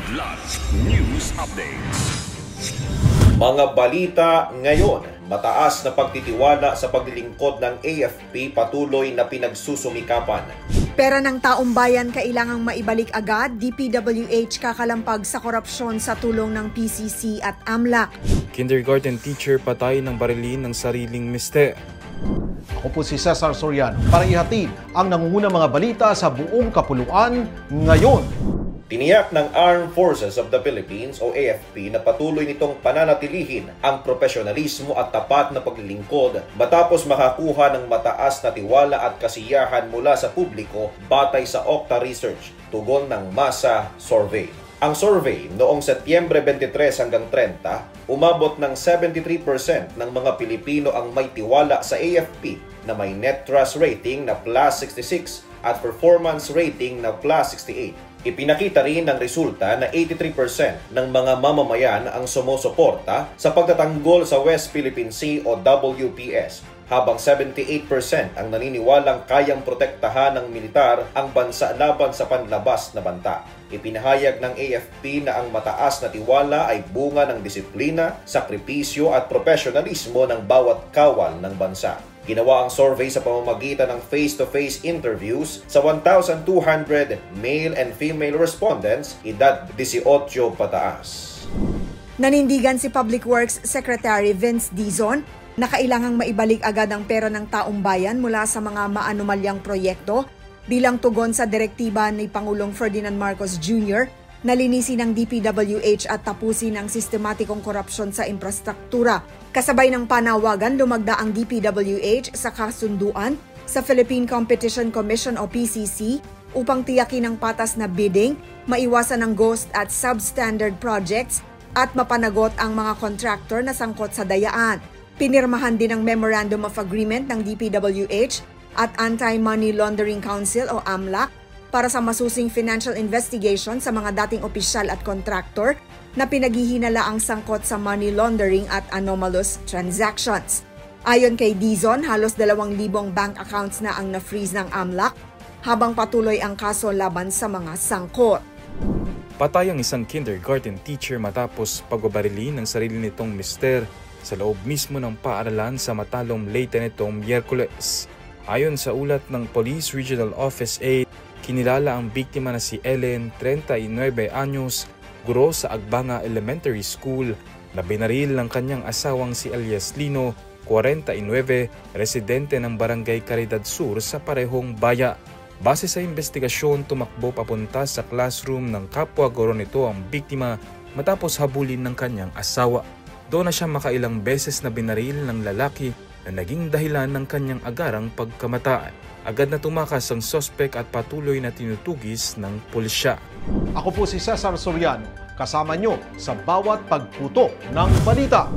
Kidlat News Updates. Mga balita ngayon, mataas na pagtitiwala sa paglilingkod ng AFP patuloy na pinagsusumikapan. Pera ng taong bayan kailangang maibalik agad, DPWH kakalampag sa korupsyon sa tulong ng PCC at AMLAC. Kindergarten teacher patay ng barilin ng sariling mister. Ako po si Cesar Soriano para ihatid ang nangungunang mga balita sa buong kapuluan ngayon. Tiniyak ng Armed Forces of the Philippines o AFP na patuloy nitong pananatilihin ang profesionalismo at tapat na paglilingkod matapos makakuha ng mataas na tiwala at kasiyahan mula sa publiko batay sa Okta Research, tugon ng Masa Survey. Ang survey noong Setyembre 23 hanggang 30, umabot ng 73% ng mga Pilipino ang may tiwala sa AFP na may net trust rating na plus 66 at performance rating na plus 68. Ipinakita rin ng resulta na 83% ng mga mamamayan ang sumusuporta sa pagtatanggol sa West Philippine Sea o WPS, habang 78% ang naniniwalang kayang protektahan ng militar ang bansa laban sa panlabas na banta. Ipinahayag ng AFP na ang mataas na tiwala ay bunga ng disiplina, sakripisyo at profesionalismo ng bawat kawal ng bansa. Ginawa ang survey sa pamamagitan ng face-to-face interviews sa 1,200 male and female respondents, edad 18 pataas. Nanindigan si Public Works Secretary Vince Dizon na kailangang maibalik agad ang pera ng taong bayan mula sa mga maanumalyang proyekto bilang tugon sa direktiba ni Pangulong Ferdinand Marcos Jr. na linisin ng DPWH at tapusin ang sistematikong korupsyon sa infrastruktura. Kasabay ng panawagan, lumagda ang DPWH sa kasunduan sa Philippine Competition Commission o PCC upang tiyakin ang patas na bidding, maiwasan ang ghost at substandard projects at mapanagot ang mga contractor na sangkot sa dayaan. Pinirmahan din ang Memorandum of Agreement ng DPWH at Anti-Money Laundering Council o AMLAC para sa masusing financial investigation sa mga dating opisyal at contractor na pinaghihinala ang sangkot sa money laundering at anomalous transactions. Ayon kay Dizon, halos 2,000 bank accounts na ang na-freeze ng AMLAC habang patuloy ang kaso laban sa mga sangkot. Patay ang isang kindergarten teacher matapos pagbabarili ng sarili nitong mister sa loob mismo ng paaralan sa Matalom, Leyte nitong Miyerkules. Ayon sa ulat ng Police Regional Office 8, kinilala ang biktima na si Ellen, 39 anyos, guro sa Agbanga Elementary School, na binaril ng kanyang asawang si Elias Lino, 49, residente ng Barangay Caridad Sur sa parehong baya. Base sa investigasyon, tumakbo papunta sa classroom ng kapwa guro nito ang biktima matapos habulin ng kanyang asawa. Doon na siya makailang beses na binaril ng lalaki na naging dahilan ng kanyang agarang pagkamatay. Agad na tumakas ang sospek at patuloy na tinutugis ng pulisya. Ako po si Cesar Soriano, kasama nyo sa bawat pagputo ng balita.